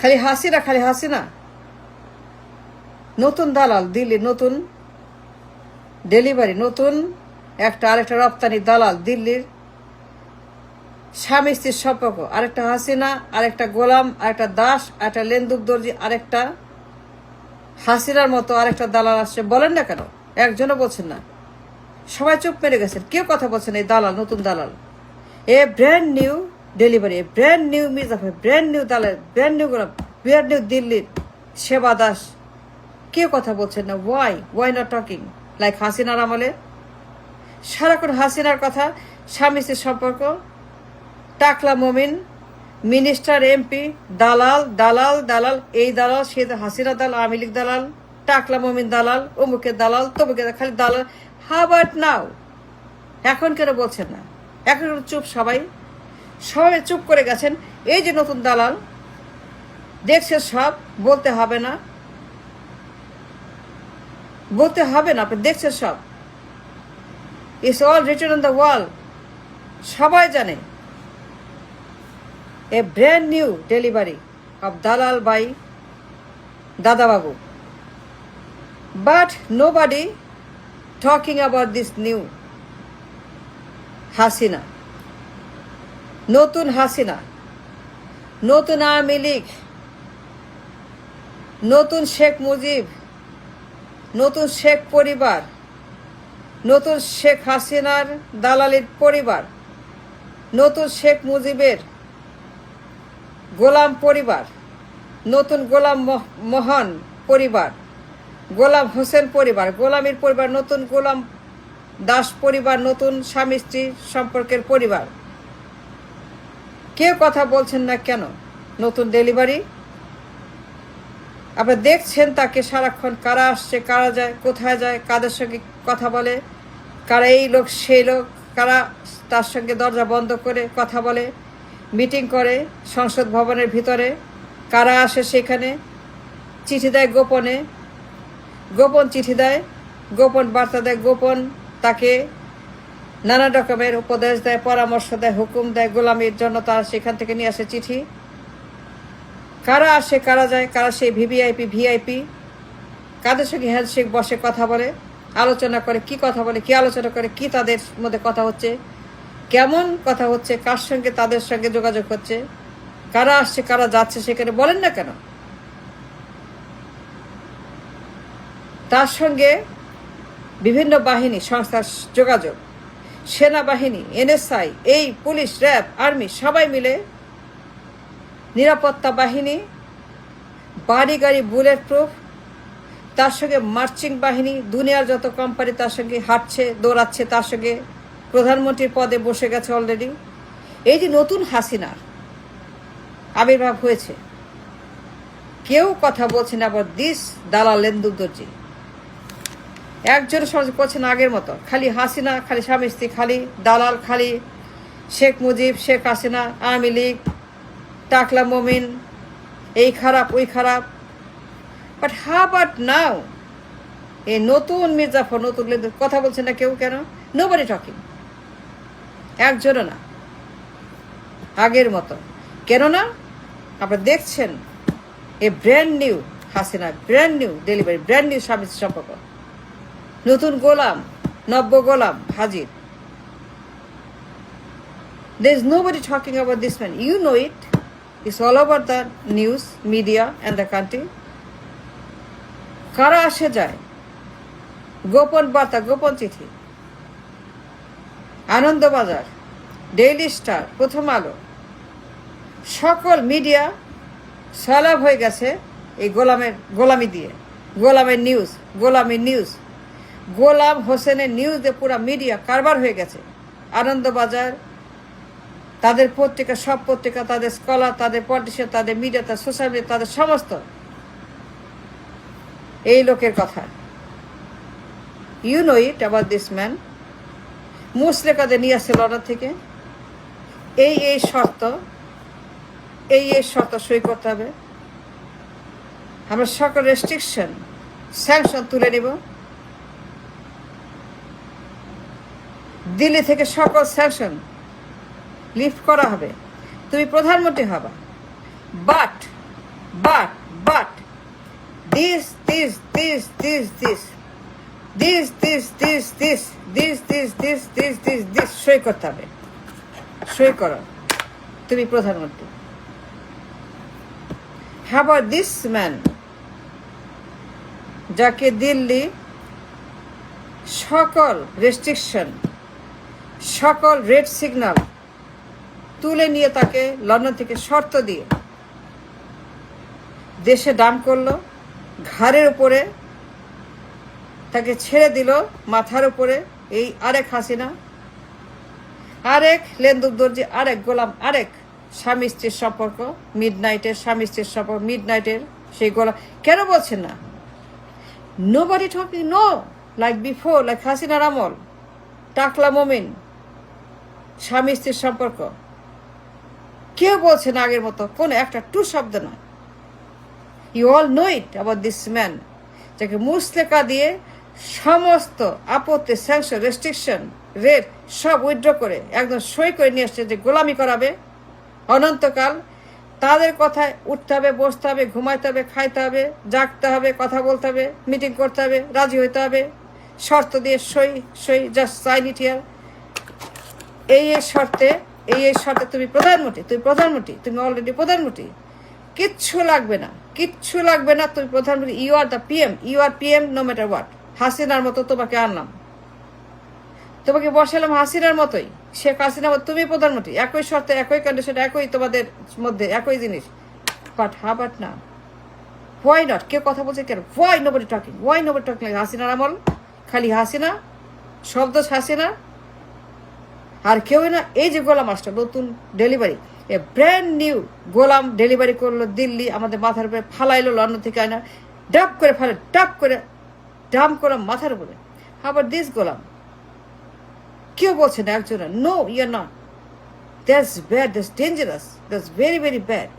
খালি হাসিনা খালি হাসিনা। নতুন দালাল দিল্লি, নতুন ডেলিভারি, নতুন আরেকটা রপ্তানি দালাল দিল্লির। স্বামী স্ত্রীর সম্পর্ক, আরেকটা হাসিনা, আরেকটা গোলাম, আরেকটা দাস, আরেকটা লেন্দুক দর্জি, আরেকটা হাসিনার মতো আরেকটা দালাল আসছে। বলেন না কেন? একজনও বলছেন না, সবাই চুপ মেরে গেছেন, কেউ কথা বলছেন। এই দালাল, নতুন দালাল, এ brand new delivery, brand new Mir Jafar, brand new দালাল, ব্র্যান্ড নিউ গোলাম, ব্র্যান্ড নিউ দিল্লির সেবা দাস। কেউ কথা বলছেন না। ওয়াই নট টকিং লাইক হাসিনার আমলে? সারাক্ষণ হাসিনার কথা, স্বামী স্ত্রীর সম্পর্ক, টাকলা মমিন, মিনিস্টার, এমপি, দালাল দালাল দালাল, এই দালাল সে হাসিনা দালাল, আওয়ামী লীগ দালাল, টাকলা মমিন দালাল, অমুকের দালাল, তমুকের খালি দালাল। হাউ অ্যাবাউট নাও? এখন কেন বলছেন না? এখন চুপ, সবাই চুপ করে গেছেন। এই যে নতুন দালাল দেখছে সব, বলতে হবে না, বলতে হবে না, আপনি দেখছেন সব। It's all written on the wall, সবাই জানে। A brand new delivery of দালাল বাই দাদাবাবু, but nobody talking about this new Hasina. নতুন হাসিনা, নতুন আওয়ামী লীগ, নতুন শেখ মুজিব, নতুন শেখ পরিবার, নতুন শেখ হাসিনার দালালির পরিবার, নতুন শেখ মুজিবের গোলাম পরিবার, নতুন গোলাম মোহন পরিবার, গোলাম হোসেন পরিবার, গোলামীর পরিবার, নতুন গোলাম দাস পরিবার, নতুন স্বামী স্ত্রী সম্পর্কের পরিবার। কেউ কথা বলছেন না কেন? নতুন ডেলিভারি, আপনারা দেখছেন তাকে সারাক্ষণ, কারা আসছে, কারা যায়, কোথায় যায়, কাদের সঙ্গে কথা বলে, কারা এই লোক সেই লোক, কারা তার সঙ্গে দরজা বন্ধ করে কথা বলে, মিটিং করে সংসদ ভবনের ভিতরে, কারা আসে সেখানে, চিঠি দেয় গোপনে, গোপন চিঠি দেয়, গোপন বার্তা দেয়, গোপন তাকে নানা রকমের উপদেশ দেয়, পরামর্শ দেয়, হুকুম দেয় গোলামির জন্য। তারা সেখান থেকে নিয়ে আসে চিঠি। কারা আসে, কারা যায়, কারা সেই ভিআইপি, কাদের সঙ্গে হ্যান্ডশেক বসে কথা বলে, আলোচনা করে, কি কথা বলে, কি আলোচনা করে, কি তাদের মধ্যে কথা হচ্ছে, কেমন কথা হচ্ছে, কার সঙ্গে তাদের সঙ্গে যোগাযোগ হচ্ছে, কারা আসছে, কারা যাচ্ছে সেখানে। বলেন না কেন? তার সঙ্গে বিভিন্ন বাহিনী সংস্থার যোগাযোগ, সেনাবাহিনী, এনএসআই, এই পুলিশ, র্যাব, আর্মি, সবাই মিলে, নিরাপত্তা বাহিনী, বাড়ি গাড়ি বুলেট প্রুফ, তার সঙ্গে মার্চিং বাহিনী, দুনিয়ার যত কোম্পানি তার সঙ্গে হাঁটছে, দৌড়াচ্ছে, তার সঙ্গে প্রধানমন্ত্রীর পদে বসে গেছে অলরেডি। এই যে নতুন হাসিনার আবির্ভাব হয়েছে, কেউ কথা বলছে না আবার দিস দালাল লেন্দুক দর্জি। একজন সমাজ করছেন আগের মতো, খালি হাসিনা, খালি স্বামী স্ত্রী, খালি দালাল, খালি শেখ মুজিব, শেখ হাসিনা, আওয়ামী লীগ, টাকলা মমিন, এই খারাপ ওই খারাপ। বাট হাউ অ্যাবাউট নাও? এই নতুন মির্জাফর, নতুন কথা বলছে না কেউ। কেন? নোবডি টকিং, একজনও না আগের মতো। কেন না? আপনারা দেখছেন এ brand new Hasina, brand new delivery, brand new স্বামী স্ত্রী সম্পর্ক, নতুন গোলাম, নব্য গোলাম হাজির। There is nobody talking about this man. You know it. It's all over the news, media and the country. কারা আসে যায়, গোপন বার্তা, গোপন চিঠি, আনন্দবাজার, ডেইলি স্টার, প্রথম আলো, সকল মিডিয়া সলাভ হয়ে গেছে এই গোলামি দিয়ে। গোলামের নিউজ, গোলাম হোসেনের নিউজ দিয়ে পুরা মিডিয়া কারবার হয়ে গেছে। আনন্দবাজার, তাদের পত্রিকা, সব পত্রিকা, তাদের স্কলার, তাদের পলিটিশিয়ান, তাদের মিডিয়া, তাদের সোশ্যাল মিডিয়া, তাদের সমস্ত এই লোকের কথা। You know it about this man. মুসলেকাদের নিয়ে আসছে লন্ডন থেকে, এই শর্ত সই করতে হবে, আমরা সকল রেস্ট্রিকশন, স্যাংশন তুলে নিব, দিল্লি থেকে সকল স্যাংশন লিফট করা হবে, তুমি প্রধানমন্ত্রী হবা, বাট but this সই করতে হবে, সই করো, তুমি প্রধানমন্ত্রী। How about this man, যাকে দিল্লি সকল রেস্ট্রিকশন, সকল রেড সিগন্যাল তুলে নিয়ে তাকে লন্ডন থেকে শর্ত দিয়ে দেশে ডাম করলো, ঘাড়ের উপরে তাকে ছেড়ে দিল, মাথার উপরে এই আরেক হাসিনা, আরেক লেন্দুক দর্জি, আরেক গোলাম, আরেক স্বামী স্ত্রীর সম্পর্ক, মিডনাইটের স্বামী স্ত্রীর সম্পর্ক, মিডনাইটের সেই গোলাম। কেন বলছেন না? Nobody talking, no, like before, like হাসিনার আমল, টাকলা মোমিন, স্বামী স্ত্রীর সম্পর্ক, কেউ বলছে না আগের মতো, কোন একটা টু শব্দ না। You all know it about this man, যাকে মুসলেকা দিয়ে সমস্ত আপত্তি, স্যাংশন, রেস্ট্রিকশন, রেট সব উইথড্র করে একদম সই করে নিয়ে আসছে যে গোলামি করাবে অনন্তকাল। তাদের কথায় উঠতে হবে, বসতে হবে, ঘুমাইতে হবে, খাইতে হবে, জাগতে হবে, কথা বলতে হবে, মিটিং করতে হবে, রাজি হইতে হবে, শর্ত দিয়ে সই সই, জাস্ট সাইন ইট হিয়ার। এই শর্তে তুমি প্রধানমন্ত্রী, তুমি অলরেডি প্রধানমন্ত্রী, কিচ্ছু লাগবে না, তুমি প্রধানমন্ত্রী। You are the PM, no matter what. হাসিনার মতো তোমাকে আনলাম, তোমাকে বসালাম হাসিনার মতোই, শেখ হাসিনার মতো তুমি প্রধানমন্ত্রী, একই শর্তে, একই কন্ডিশন, একই তোমাদের মধ্যে একই জিনিস। বাট হাবাট না, হোয়াই নট? কেউ কথা বলছে কেন? হোয়াই নোবডি টকিং হাসিনার আমল, খালি হাসিনা, শব্দ হাসিনা, আর কেউ না। এই যে গোলাম আসলো নতুন ডেলিভারি, এ ব্র্যান্ড নিউ গোলাম ডেলিভারি করলো দিল্লি, আমাদের মাথার উপরে ফালাইলো, লন্ডন থেকে আয়না ডাব করে ফেলে, ডাম করলাম মাথার উপরে। আবার দিস গোলাম, কেউ বলছে না একজন, no you are not, that's bad, that's dangerous, that's very very bad.